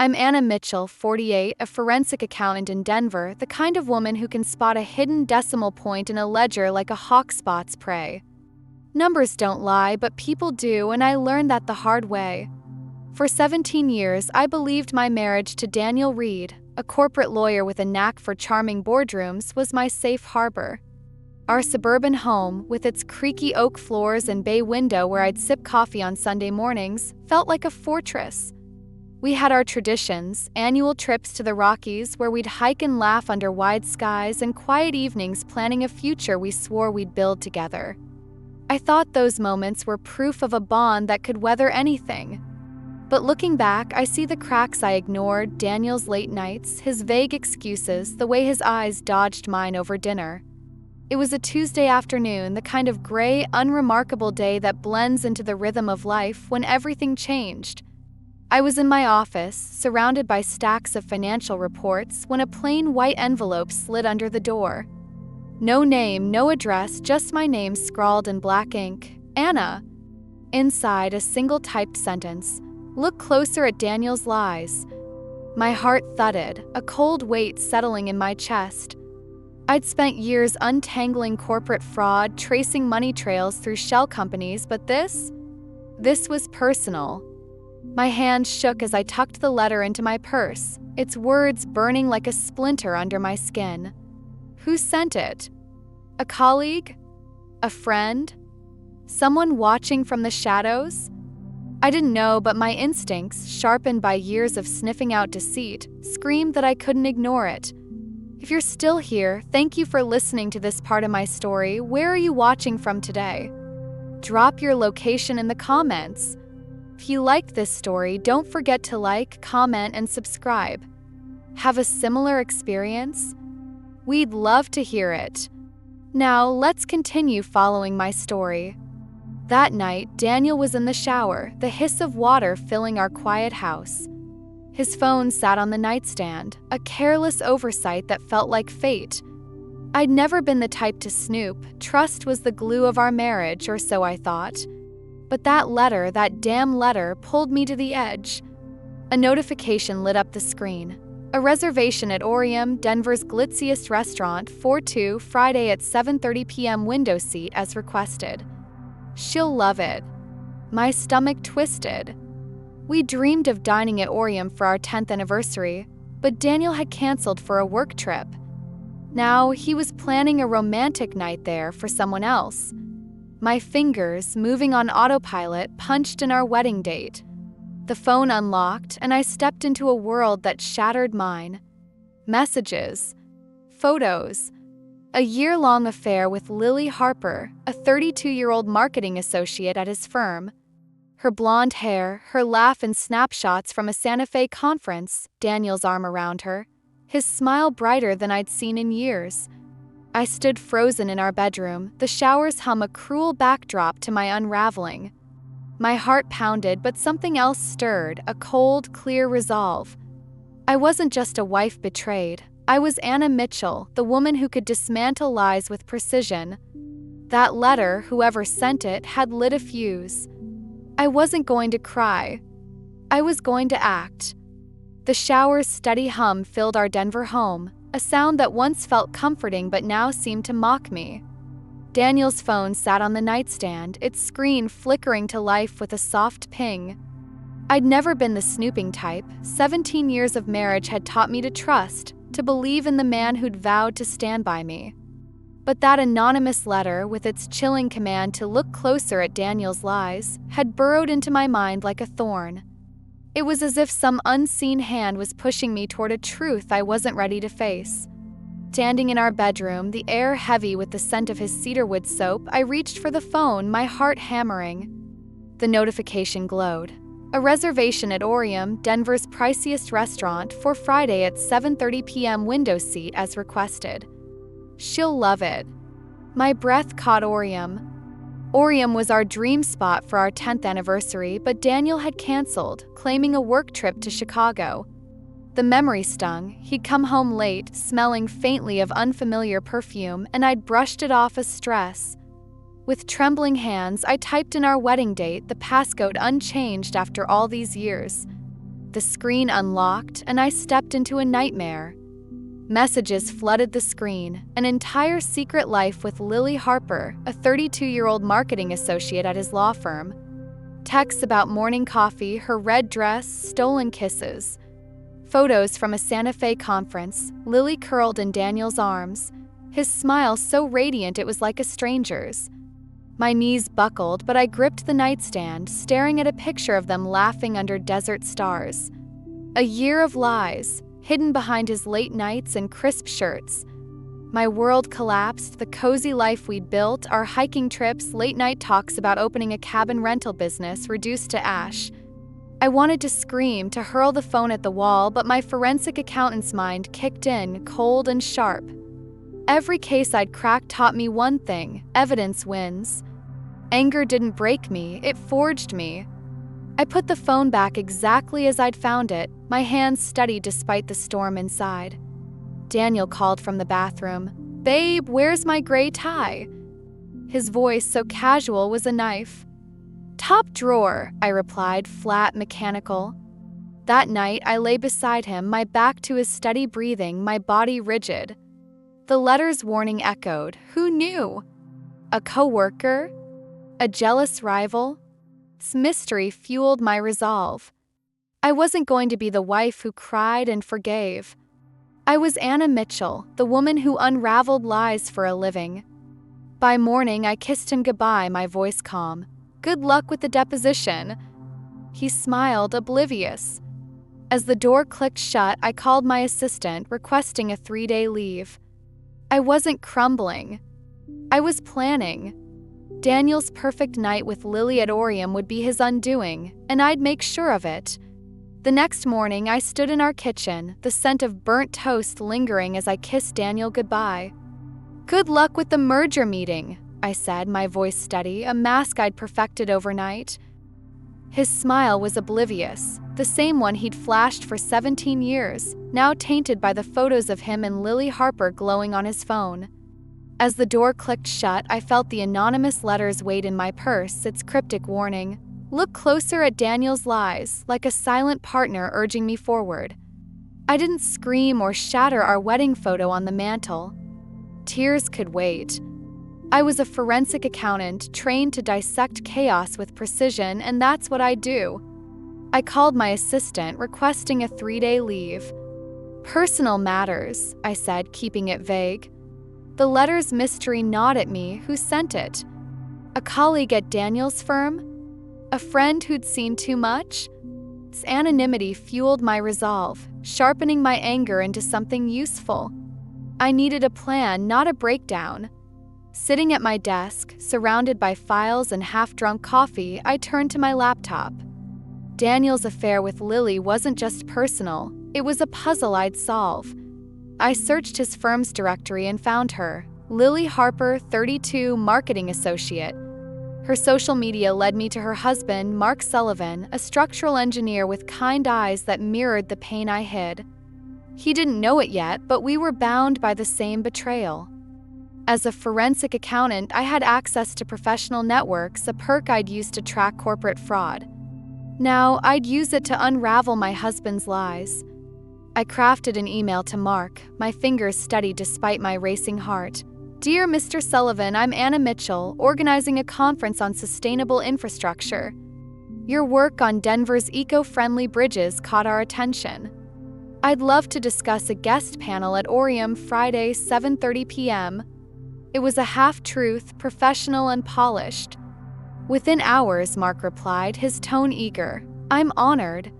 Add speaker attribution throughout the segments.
Speaker 1: I'm Anna Mitchell, 48, a forensic accountant in Denver, the kind of woman who can spot a hidden decimal point in a ledger like a hawk spots prey. Numbers don't lie, but people do, and I learned that the hard way. For 17 years, I believed my marriage to Daniel Reed, a corporate lawyer with a knack for charming boardrooms, was my safe harbor. Our suburban home, with its creaky oak floors and bay window where I'd sip coffee on Sunday mornings, felt like a fortress. We had our traditions, annual trips to the Rockies where we'd hike and laugh under wide skies, and quiet evenings planning a future we swore we'd build together. I thought those moments were proof of a bond that could weather anything. But looking back, I see the cracks I ignored: Daniel's late nights, his vague excuses, the way his eyes dodged mine over dinner. It was a Tuesday afternoon, the kind of gray, unremarkable day that blends into the rhythm of life, when everything changed. I was in my office, surrounded by stacks of financial reports, when a plain white envelope slid under the door. No name, no address, just my name scrawled in black ink: Anna. Inside, a single typed sentence: "Look closer at Daniel's lies." My heart thudded, a cold weight settling in my chest. I'd spent years untangling corporate fraud, tracing money trails through shell companies, but this was personal. My hand shook as I tucked the letter into my purse, its words burning like a splinter under my skin. Who sent it? A colleague? A friend? Someone watching from the shadows? I didn't know, but my instincts, sharpened by years of sniffing out deceit, screamed that I couldn't ignore it. If you're still here, thank you for listening to this part of my story. Where are you watching from today? Drop your location in the comments. If you liked this story, don't forget to like, comment, and subscribe. Have a similar experience? We'd love to hear it. Now, let's continue following my story. That night, Daniel was in the shower, the hiss of water filling our quiet house. His phone sat on the nightstand, a careless oversight that felt like fate. I'd never been the type to snoop. Trust was the glue of our marriage, or so I thought. But that letter, that damn letter, pulled me to the edge. A notification lit up the screen. A reservation at Aureum, Denver's glitziest restaurant, 4/2, Friday at 7:30 p.m. window seat as requested. She'll love it. My stomach twisted. We dreamed of dining at Aureum for our 10th anniversary, but Daniel had canceled for a work trip. Now he was planning a romantic night there for someone else. My fingers, moving on autopilot, punched in our wedding date. The phone unlocked, and I stepped into a world that shattered mine. Messages. Photos. A year-long affair with Lily Harper, a 32-year-old marketing associate at his firm. Her blonde hair, her laugh in snapshots from a Santa Fe conference, Daniel's arm around her, his smile brighter than I'd seen in years. I stood frozen in our bedroom, the shower's hum a cruel backdrop to my unraveling. My heart pounded, but something else stirred, a cold, clear resolve. I wasn't just a wife betrayed. I was Anna Mitchell, the woman who could dismantle lies with precision. That letter, whoever sent it, had lit a fuse. I wasn't going to cry. I was going to act. The shower's steady hum filled our Denver home, a sound that once felt comforting but now seemed to mock me. Daniel's phone sat on the nightstand, its screen flickering to life with a soft ping. I'd never been the snooping type. 17 years of marriage had taught me to trust, to believe in the man who'd vowed to stand by me. But that anonymous letter, with its chilling command to look closer at Daniel's lies, had burrowed into my mind like a thorn. It was as if some unseen hand was pushing me toward a truth I wasn't ready to face. Standing in our bedroom, the air heavy with the scent of his cedarwood soap, I reached for the phone, my heart hammering. The notification glowed. A reservation at Aureum, Denver's priciest restaurant, for Friday at 7:30 p.m. window seat as requested. She'll love it. My breath caught Aureum. Aureum was our dream spot for our 10th anniversary, but Daniel had canceled, claiming a work trip to Chicago. The memory stung. He'd come home late, smelling faintly of unfamiliar perfume, and I'd brushed it off as stress. With trembling hands, I typed in our wedding date, the passcode unchanged after all these years. The screen unlocked, and I stepped into a nightmare. Messages flooded the screen, an entire secret life with Lily Harper, a 32-year-old marketing associate at his law firm. Texts about morning coffee, her red dress, stolen kisses. Photos from a Santa Fe conference, Lily curled in Daniel's arms, his smile so radiant it was like a stranger's. My knees buckled, but I gripped the nightstand, staring at a picture of them laughing under desert stars. A year of lies, hidden behind his late nights and crisp shirts. My world collapsed, the cozy life we'd built, our hiking trips, late-night talks about opening a cabin rental business reduced to ash. I wanted to scream, to hurl the phone at the wall, but my forensic accountant's mind kicked in, cold and sharp. Every case I'd cracked taught me one thing: evidence wins. Anger didn't break me, it forged me. I put the phone back exactly as I'd found it, my hands steady despite the storm inside. Daniel called from the bathroom. "Babe, where's my gray tie?" His voice, so casual, was a knife. "Top drawer," I replied, flat, mechanical. That night, I lay beside him, my back to his steady breathing, my body rigid. The letter's warning echoed. Who knew? A coworker? A jealous rival? This mystery fueled my resolve. I wasn't going to be the wife who cried and forgave. I was Anna Mitchell, the woman who unraveled lies for a living. By morning, I kissed him goodbye, my voice calm. "Good luck with the deposition." He smiled, oblivious. As the door clicked shut, I called my assistant, requesting a 3-day leave. I wasn't crumbling. I was planning. Daniel's perfect night with Lily at Aureum would be his undoing, and I'd make sure of it. The next morning, I stood in our kitchen, the scent of burnt toast lingering as I kissed Daniel goodbye. "Good luck with the merger meeting," I said, my voice steady, a mask I'd perfected overnight. His smile was oblivious, the same one he'd flashed for 17 years, now tainted by the photos of him and Lily Harper glowing on his phone. As the door clicked shut, I felt the anonymous letters weighed in my purse, its cryptic warning. Look closer at Daniel's lies, like a silent partner urging me forward. I didn't scream or shatter our wedding photo on the mantle. Tears could wait. I was a forensic accountant, trained to dissect chaos with precision, and that's what I do. I called my assistant, requesting a 3-day leave. "Personal matters," I said, keeping it vague. The letter's mystery gnawed at me. Who sent it? A colleague at Daniel's firm? A friend who'd seen too much? Its anonymity fueled my resolve, sharpening my anger into something useful. I needed a plan, not a breakdown. Sitting at my desk, surrounded by files and half-drunk coffee, I turned to my laptop. Daniel's affair with Lily wasn't just personal, it was a puzzle I'd solve. I searched his firm's directory and found her, Lily Harper, 32, marketing associate. Her social media led me to her husband, Mark Sullivan, a structural engineer with kind eyes that mirrored the pain I hid. He didn't know it yet, but we were bound by the same betrayal. As a forensic accountant, I had access to professional networks, a perk I'd used to track corporate fraud. Now, I'd use it to unravel my husband's lies. I crafted an email to Mark, my fingers steady despite my racing heart. "Dear Mr. Sullivan, I'm Anna Mitchell, organizing a conference on sustainable infrastructure. Your work on Denver's eco-friendly bridges caught our attention. I'd love to discuss a guest panel at Aureum Friday, 7:30 p.m. It was a half-truth, professional and polished. Within hours, Mark replied, his tone eager. "I'm honored.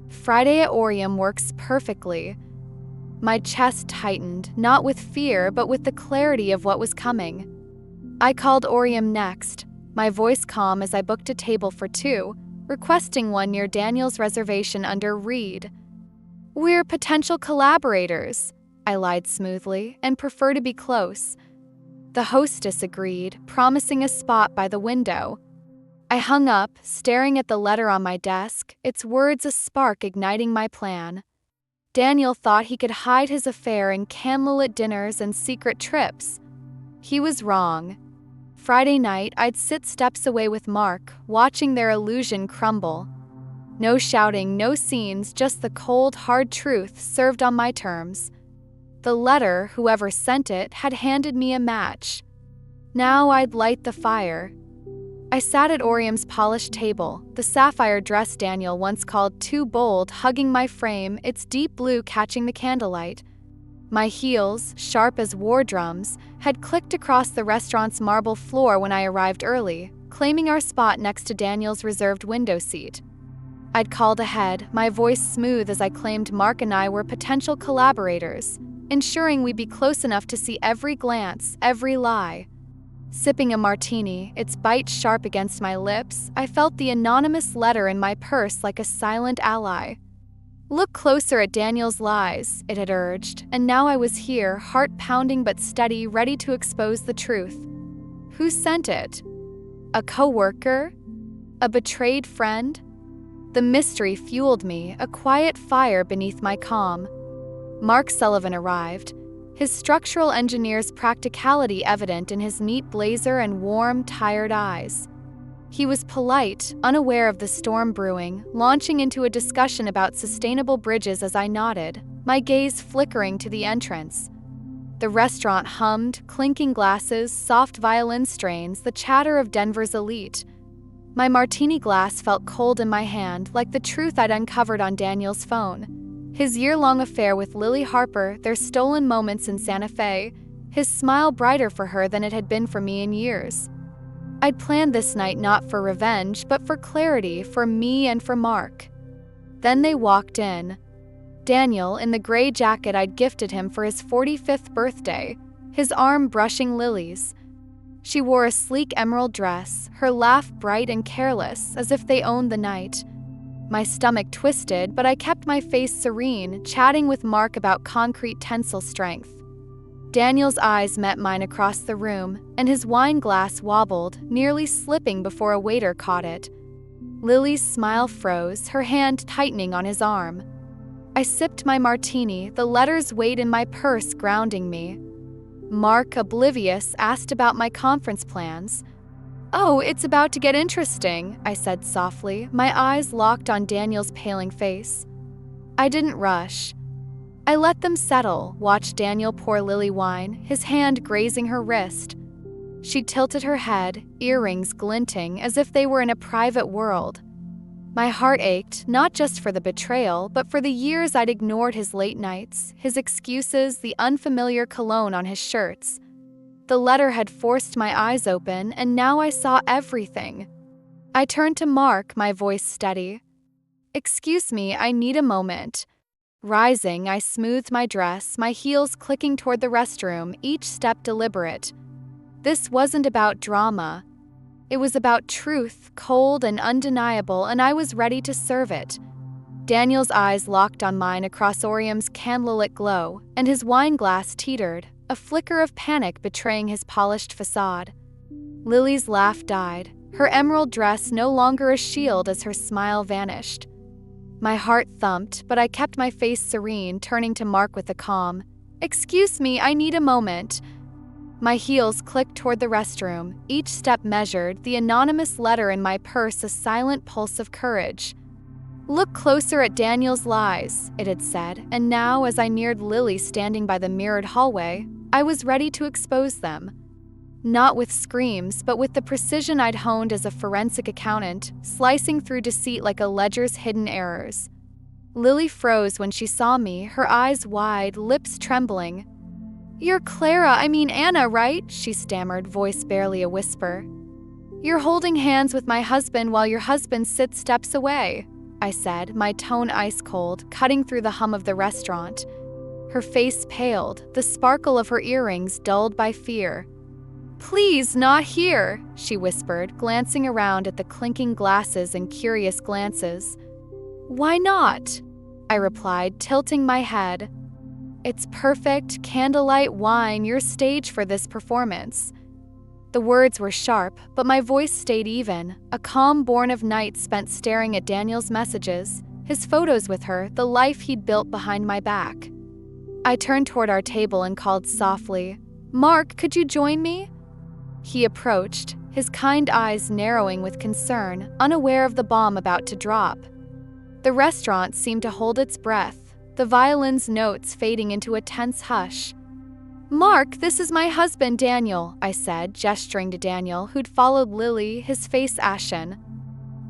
Speaker 1: Friday at Aureum works perfectly." My chest tightened, not with fear, but with the clarity of what was coming. I called Aureum next, my voice calm as I booked a table for 2, requesting one near Daniel's reservation under Reed. "We're potential collaborators," I lied smoothly, "and prefer to be close." The hostess agreed, promising a spot by the window. I hung up, staring at the letter on my desk, its words a spark igniting my plan. Daniel thought he could hide his affair in candlelit dinners and secret trips. He was wrong. Friday night, I'd sit steps away with Mark, watching their illusion crumble. No shouting, no scenes, just the cold, hard truth served on my terms. The letter, whoever sent it, had handed me a match. Now I'd light the fire. I sat at Aureum's polished table, the sapphire dress Daniel once called too bold hugging my frame, its deep blue catching the candlelight. My heels, sharp as war drums, had clicked across the restaurant's marble floor when I arrived early, claiming our spot next to Daniel's reserved window seat. I'd called ahead, my voice smooth as I claimed Mark and I were potential collaborators, ensuring we'd be close enough to see every glance, every lie. Sipping a martini, its bite sharp against my lips, I felt the anonymous letter in my purse like a silent ally. Look closer at Daniel's lies, it had urged, and now I was here, heart pounding but steady, ready to expose the truth. Who sent it? A coworker? A betrayed friend? The mystery fueled me, a quiet fire beneath my calm. Mark Sullivan arrived, his structural engineer's practicality evident in his neat blazer and warm, tired eyes. He was polite, unaware of the storm brewing, launching into a discussion about sustainable bridges as I nodded, my gaze flickering to the entrance. The restaurant hummed, clinking glasses, soft violin strains, the chatter of Denver's elite. My martini glass felt cold in my hand, like the truth I'd uncovered on Daniel's phone. His year-long affair with Lily Harper, their stolen moments in Santa Fe, his smile brighter for her than it had been for me in years. I'd planned this night not for revenge, but for clarity, for me and for Mark. Then they walked in. Daniel, in the gray jacket I'd gifted him for his 45th birthday, his arm brushing Lily's. She wore a sleek emerald dress, her laugh bright and careless, as if they owned the night. My stomach twisted, but I kept my face serene, chatting with Mark about concrete tensile strength. Daniel's eyes met mine across the room, and his wine glass wobbled, nearly slipping before a waiter caught it. Lily's smile froze, her hand tightening on his arm. I sipped my martini, the letter's weight in my purse grounding me. Mark, oblivious, asked about my conference plans. "Oh, it's about to get interesting," I said softly, my eyes locked on Daniel's paling face. I didn't rush. I let them settle, watched Daniel pour Lily wine, his hand grazing her wrist. She tilted her head, earrings glinting as if they were in a private world. My heart ached, not just for the betrayal, but for the years I'd ignored his late nights, his excuses, the unfamiliar cologne on his shirts. The letter had forced my eyes open, and now I saw everything. I turned to Mark, my voice steady. "Excuse me, I need a moment." Rising, I smoothed my dress, my heels clicking toward the restroom, each step deliberate. This wasn't about drama. It was about truth, cold and undeniable, and I was ready to serve it. Daniel's eyes locked on mine across Aureum's candlelit glow, and his wine glass teetered, a flicker of panic betraying his polished facade. Lily's laugh died, her emerald dress no longer a shield as her smile vanished. My heart thumped, but I kept my face serene, turning to Mark with a calm, "Excuse me, I need a moment." My heels clicked toward the restroom, each step measured, the anonymous letter in my purse a silent pulse of courage. "Look closer at Daniel's lies," it had said, and now, as I neared Lily standing by the mirrored hallway, I was ready to expose them. Not with screams, but with the precision I'd honed as a forensic accountant, slicing through deceit like a ledger's hidden errors. Lily froze when she saw me, her eyes wide, lips trembling. "You're Anna, right?" she stammered, voice barely a whisper. "You're holding hands with my husband while your husband sits steps away," I said, my tone ice cold, cutting through the hum of the restaurant. Her face paled, the sparkle of her earrings dulled by fear. "Please, not here," she whispered, glancing around at the clinking glasses and curious glances. "Why not?" I replied, tilting my head. "It's perfect, candlelight wine, your stage for this performance." The words were sharp, but my voice stayed even, a calm born of nights spent staring at Daniel's messages, his photos with her, the life he'd built behind my back. I turned toward our table and called softly, "Mark, could you join me?" He approached, his kind eyes narrowing with concern, unaware of the bomb about to drop. The restaurant seemed to hold its breath, the violin's notes fading into a tense hush. "Mark, this is my husband, Daniel," I said, gesturing to Daniel, who'd followed Lily, his face ashen.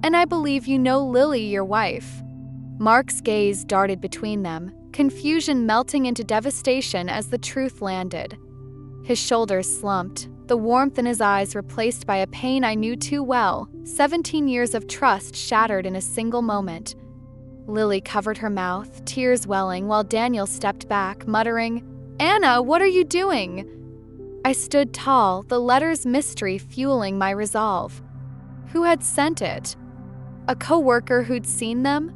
Speaker 1: "And I believe you know Lily, your wife." Mark's gaze darted between them, confusion melting into devastation as the truth landed. His shoulders slumped, the warmth in his eyes replaced by a pain I knew too well, 17 years of trust shattered in a single moment. Lily covered her mouth, tears welling, while Daniel stepped back, muttering, "Anna, what are you doing?" I stood tall, the letter's mystery fueling my resolve. Who had sent it? A co-worker who'd seen them?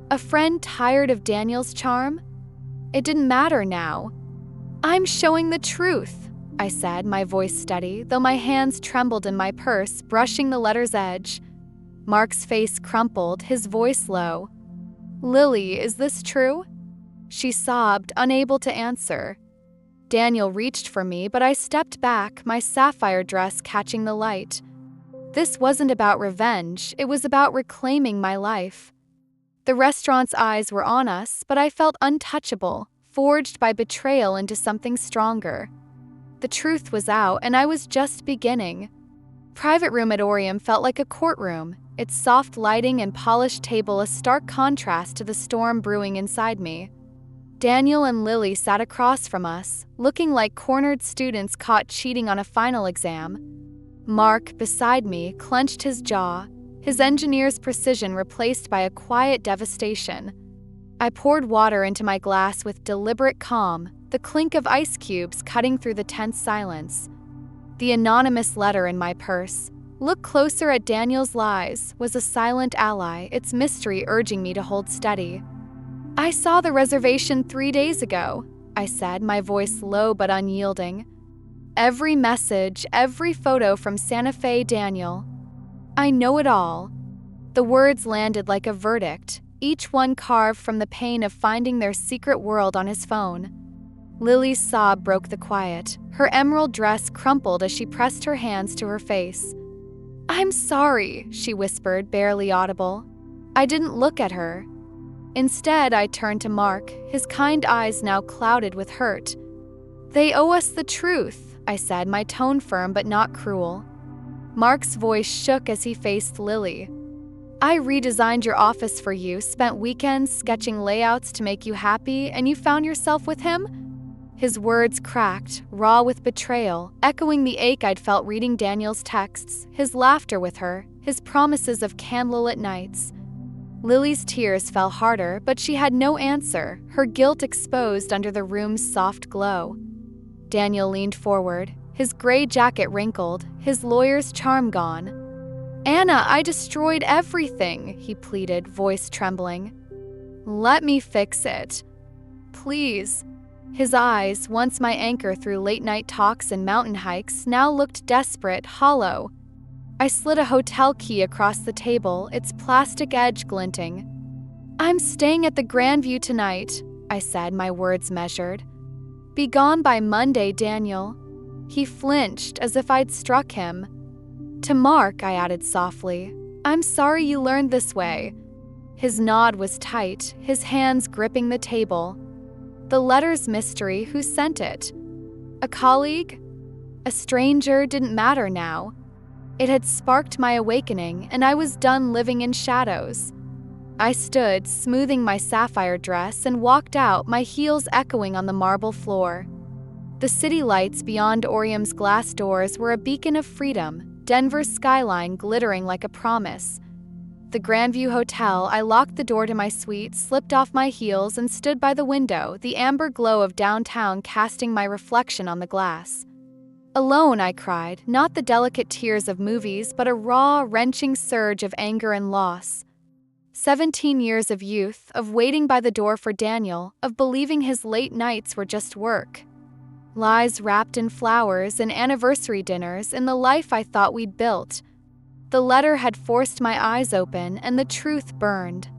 Speaker 1: A friend tired of Daniel's charm? It didn't matter now. "I'm showing the truth," I said, my voice steady, though my hands trembled in my purse, brushing the letter's edge. Mark's face crumpled, his voice low. "Lily, is this true?" She sobbed, unable to answer. Daniel reached for me, but I stepped back, my sapphire dress catching the light. This wasn't about revenge, it was about reclaiming my life. The restaurant's eyes were on us, but I felt untouchable, forged by betrayal into something stronger. The truth was out, and I was just beginning. Private room at Aureum felt like a courtroom, its soft lighting and polished table a stark contrast to the storm brewing inside me. Daniel and Lily sat across from us, looking like cornered students caught cheating on a final exam. Mark, beside me, clenched his jaw, his engineer's precision replaced by a quiet devastation. I poured water into my glass with deliberate calm, the clink of ice cubes cutting through the tense silence. The anonymous letter in my purse, "Look closer at Daniel's lies," was a silent ally, its mystery urging me to hold steady. "I saw the reservation 3 days ago," I said, my voice low but unyielding. "Every message, every photo from Santa Fe, Daniel. I know it all." The words landed like a verdict, each one carved from the pain of finding their secret world on his phone. Lily's sob broke the quiet. Her emerald dress crumpled as she pressed her hands to her face. "I'm sorry," she whispered, barely audible. I didn't look at her. Instead, I turned to Mark, his kind eyes now clouded with hurt. "They owe us the truth," I said, my tone firm but not cruel. Mark's voice shook as he faced Lily. "I redesigned your office for you, spent weekends sketching layouts to make you happy, and you found yourself with him?" His words cracked, raw with betrayal, echoing the ache I'd felt reading Daniel's texts, his laughter with her, his promises of candlelit nights. Lily's tears fell harder, but she had no answer, her guilt exposed under the room's soft glow. Daniel leaned forward, his gray jacket wrinkled, his lawyer's charm gone. "Anna, I destroyed everything," he pleaded, voice trembling. "Let me fix it. Please." His eyes, once my anchor through late-night talks and mountain hikes, now looked desperate, hollow. I slid a hotel key across the table, its plastic edge glinting. "I'm staying at the Grandview tonight," I said, my words measured. "Be gone by Monday, Daniel." He flinched, as if I'd struck him. To Mark, I added softly, "I'm sorry you learned this way." His nod was tight, his hands gripping the table. The letter's mystery, who sent it? A colleague? A stranger? Didn't matter now. It had sparked my awakening, and I was done living in shadows. I stood, smoothing my sapphire dress, and walked out, my heels echoing on the marble floor. The city lights beyond Aureum's glass doors were a beacon of freedom, Denver's skyline glittering like a promise. The Grandview Hotel, I locked the door to my suite, slipped off my heels, and stood by the window, the amber glow of downtown casting my reflection on the glass. Alone, I cried, not the delicate tears of movies, but a raw, wrenching surge of anger and loss. 17 years of youth, of waiting by the door for Daniel, of believing his late nights were just work. Lies wrapped in flowers and anniversary dinners in the life I thought we'd built. The letter had forced my eyes open, and the truth burned.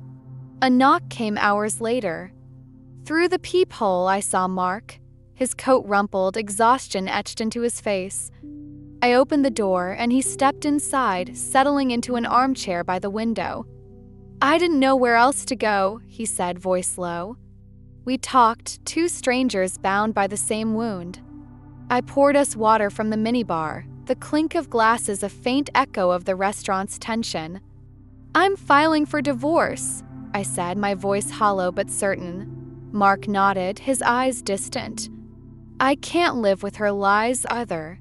Speaker 1: A knock came hours later. Through the peephole, I saw Mark, his coat rumpled, exhaustion etched into his face. I opened the door, and he stepped inside, settling into an armchair by the window. I didn't know where else to go, he said, voice low. We talked, two strangers bound by the same wound. I poured us water from the minibar, the clink of glasses a faint echo of the restaurant's tension. I'm filing for divorce, I said, my voice hollow but certain. Mark nodded, his eyes distant. I can't live with her lies either.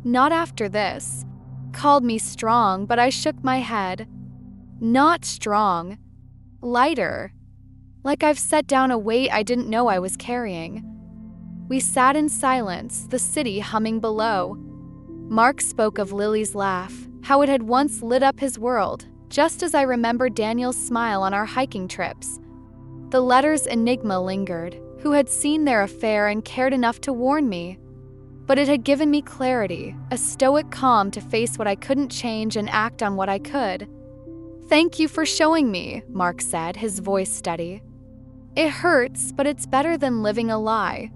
Speaker 1: Not after this. Called me strong, but I shook my head. Not strong. Lighter. Like I've set down a weight I didn't know I was carrying. We sat in silence, the city humming below. Mark spoke of Lily's laugh, how it had once lit up his world, just as I remembered Daniel's smile on our hiking trips. The letter's enigma lingered, who had seen their affair and cared enough to warn me. But it had given me clarity, a stoic calm to face what I couldn't change and act on what I could. Thank you for showing me, Mark said, his voice steady. It hurts, but it's better than living a lie.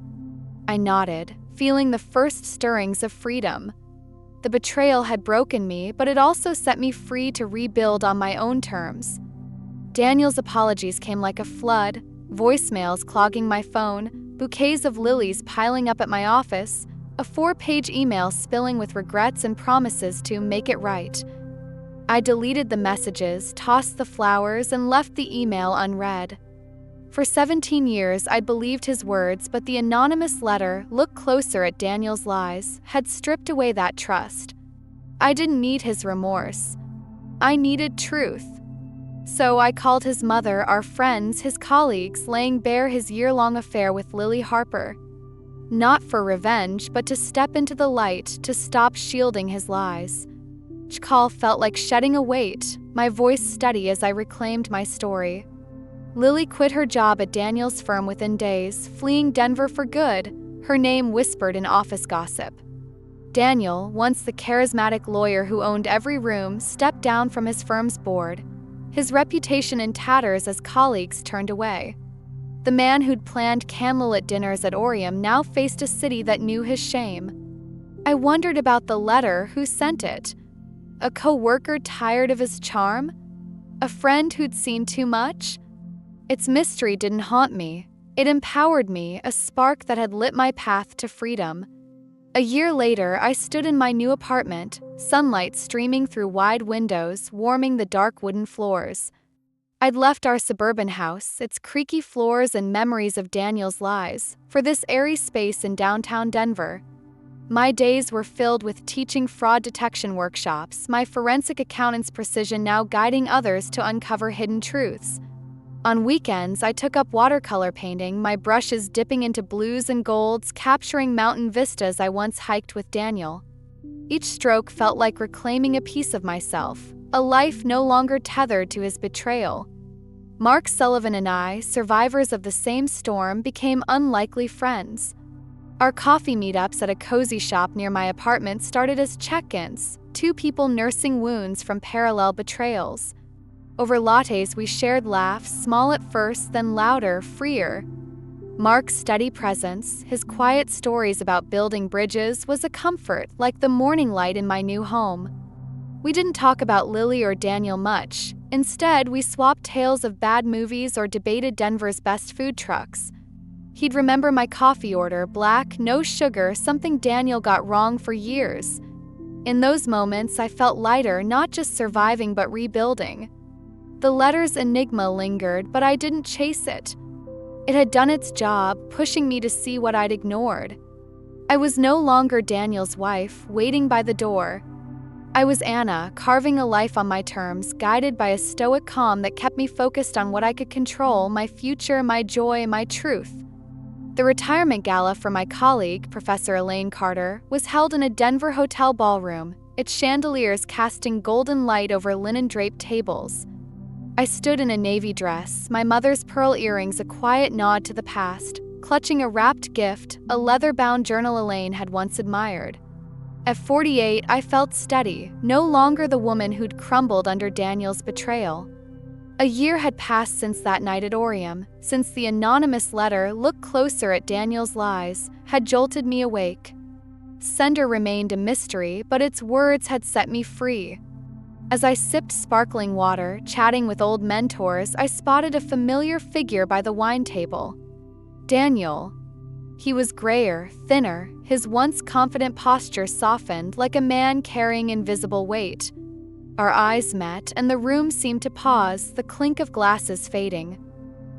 Speaker 1: I nodded, feeling the first stirrings of freedom. The betrayal had broken me, but it also set me free to rebuild on my own terms. Daniel's apologies came like a flood, voicemails clogging my phone, bouquets of lilies piling up at my office, a 4-page email spilling with regrets and promises to make it right. I deleted the messages, tossed the flowers, and left the email unread. For 17 years, I'd believed his words, but the anonymous letter, "Look closer at Daniel's lies," had stripped away that trust. I didn't need his remorse. I needed truth. So I called his mother, our friends, his colleagues, laying bare his year-long affair with Lily Harper. Not for revenge, but to step into the light, to stop shielding his lies. Each call felt like shedding a weight, my voice steady as I reclaimed my story. Lily quit her job at Daniel's firm within days, fleeing Denver for good, her name whispered in office gossip. Daniel, once the charismatic lawyer who owned every room, stepped down from his firm's board, his reputation in tatters as colleagues turned away. The man who'd planned candlelit dinners at Aureum now faced a city that knew his shame. I wondered about the letter, who sent it. A co-worker tired of his charm? A friend who'd seen too much? Its mystery didn't haunt me. It empowered me, a spark that had lit my path to freedom. A year later, I stood in my new apartment, sunlight streaming through wide windows, warming the dark wooden floors. I'd left our suburban house, its creaky floors and memories of Daniel's lies, for this airy space in downtown Denver. My days were filled with teaching fraud detection workshops, my forensic accountant's precision now guiding others to uncover hidden truths. On weekends, I took up watercolor painting, my brushes dipping into blues and golds, capturing mountain vistas I once hiked with Daniel. Each stroke felt like reclaiming a piece of myself, a life no longer tethered to his betrayal. Mark Sullivan and I, survivors of the same storm, became unlikely friends. Our coffee meetups at a cozy shop near my apartment started as check-ins, two people nursing wounds from parallel betrayals. Over lattes, we shared laughs, small at first, then louder, freer. Mark's steady presence, his quiet stories about building bridges, was a comfort, like the morning light in my new home. We didn't talk about Lily or Daniel much. Instead, we swapped tales of bad movies or debated Denver's best food trucks. He'd remember my coffee order, black, no sugar, something Daniel got wrong for years. In those moments, I felt lighter, not just surviving but rebuilding. The letter's enigma lingered, but I didn't chase it. It had done its job, pushing me to see what I'd ignored. I was no longer Daniel's wife, waiting by the door. I was Anna, carving a life on my terms, guided by a stoic calm that kept me focused on what I could control, my future, my joy, my truth. The retirement gala for my colleague, Professor Elaine Carter, was held in a Denver hotel ballroom, its chandeliers casting golden light over linen-draped tables. I stood in a navy dress, my mother's pearl earrings a quiet nod to the past, clutching a wrapped gift, a leather-bound journal Elaine had once admired. At 48, I felt steady, no longer the woman who'd crumbled under Daniel's betrayal. A year had passed since that night at Aureum, since the anonymous letter, "Look closer at Daniel's lies," had jolted me awake. Sender remained a mystery, but its words had set me free. As I sipped sparkling water, chatting with old mentors, I spotted a familiar figure by the wine table. Daniel. He was grayer, thinner, his once confident posture softened like a man carrying invisible weight. Our eyes met, and the room seemed to pause, the clink of glasses fading.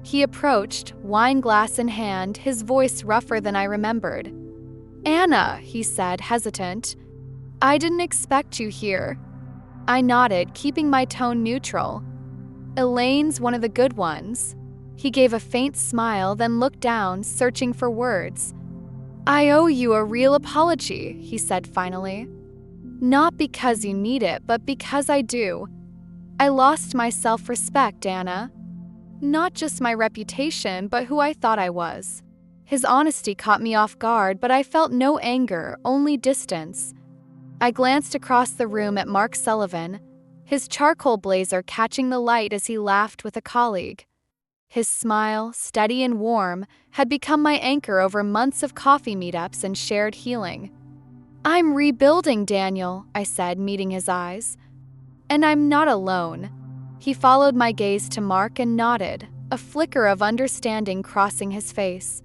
Speaker 1: He approached, wine glass in hand, his voice rougher than I remembered. "Anna," he said, hesitant. "I didn't expect you here." I nodded, keeping my tone neutral. "Elaine's one of the good ones." He gave a faint smile, then looked down, searching for words. "I owe you a real apology," he said finally. "Not because you need it, but because I do. I lost my self-respect, Anna. Not just my reputation, but who I thought I was." His honesty caught me off guard, but I felt no anger, only distance. I glanced across the room at Mark Sullivan, his charcoal blazer catching the light as he laughed with a colleague. His smile, steady and warm, had become my anchor over months of coffee meetups and shared healing. "I'm rebuilding, Daniel," I said, meeting his eyes. "And I'm not alone." He followed my gaze to Mark and nodded, a flicker of understanding crossing his face.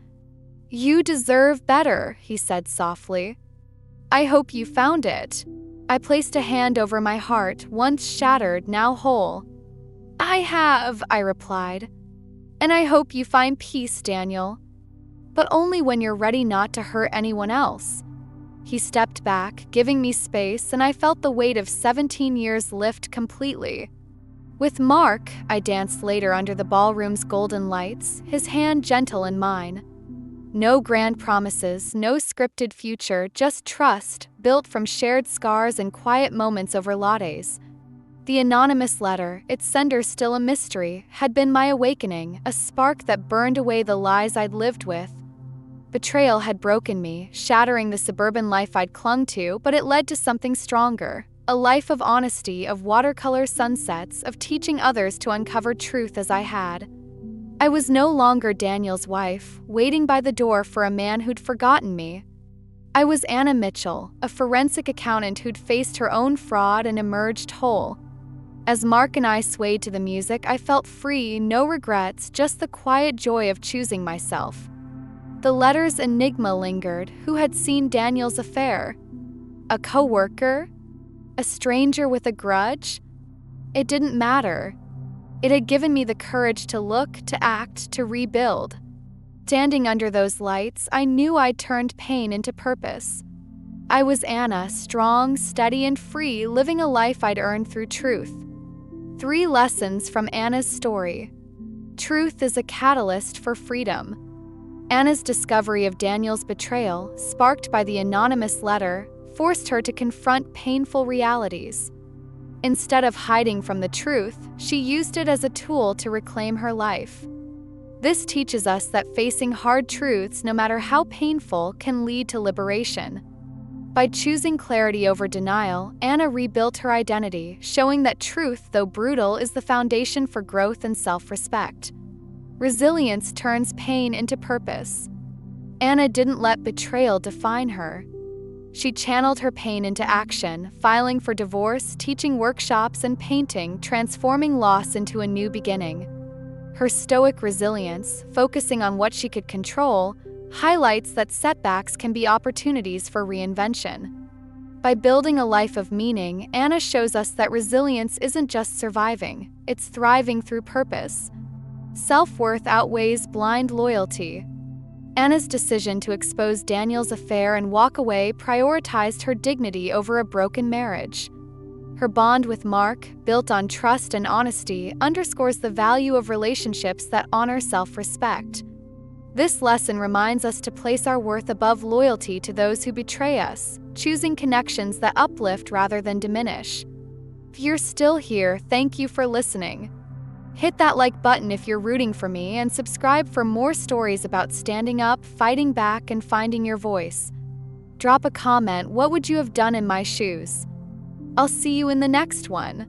Speaker 1: "You deserve better," he said softly. "I hope you found it." I placed a hand over my heart, once shattered, now whole. "I have," I replied. "And I hope you find peace, Daniel. But only when you're ready not to hurt anyone else." He stepped back, giving me space, and I felt the weight of 17 years lift completely. With Mark, I danced later under the ballroom's golden lights, his hand gentle in mine. No grand promises, no scripted future, just trust, built from shared scars and quiet moments over lattes. The anonymous letter, its sender still a mystery, had been my awakening, a spark that burned away the lies I'd lived with. Betrayal had broken me, shattering the suburban life I'd clung to, but it led to something stronger. A life of honesty, of watercolor sunsets, of teaching others to uncover truth as I had. I was no longer Daniel's wife, waiting by the door for a man who'd forgotten me. I was Anna Mitchell, a forensic accountant who'd faced her own fraud and emerged whole. As Mark and I swayed to the music, I felt free, no regrets, just the quiet joy of choosing myself. The letter's enigma lingered. Who had seen Daniel's affair? A co-worker? A stranger with a grudge? It didn't matter. It had given me the courage to look, to act, to rebuild. Standing under those lights, I knew I'd turned pain into purpose. I was Anna, strong, steady, and free, living a life I'd earned through truth. 3 lessons from Anna's story. Truth is a catalyst for freedom. Anna's discovery of Daniel's betrayal, sparked by the anonymous letter, forced her to confront painful realities. Instead of hiding from the truth, she used it as a tool to reclaim her life. This teaches us that facing hard truths, no matter how painful, can lead to liberation. By choosing clarity over denial, Anna rebuilt her identity, showing that truth, though brutal, is the foundation for growth and self-respect. Resilience turns pain into purpose. Anna didn't let betrayal define her. She channeled her pain into action, filing for divorce, teaching workshops, and painting, transforming loss into a new beginning. Her stoic resilience, focusing on what she could control, highlights that setbacks can be opportunities for reinvention. By building a life of meaning, Anna shows us that resilience isn't just surviving, it's thriving through purpose. Self-worth outweighs blind loyalty. Anna's decision to expose Daniel's affair and walk away prioritized her dignity over a broken marriage. Her bond with Mark, built on trust and honesty, underscores the value of relationships that honor self-respect. This lesson reminds us to place our worth above loyalty to those who betray us, choosing connections that uplift rather than diminish. If you're still here, thank you for listening. Hit that like button if you're rooting for me, and subscribe for more stories about standing up, fighting back, and finding your voice. Drop a comment, what would you have done in my shoes? I'll see you in the next one.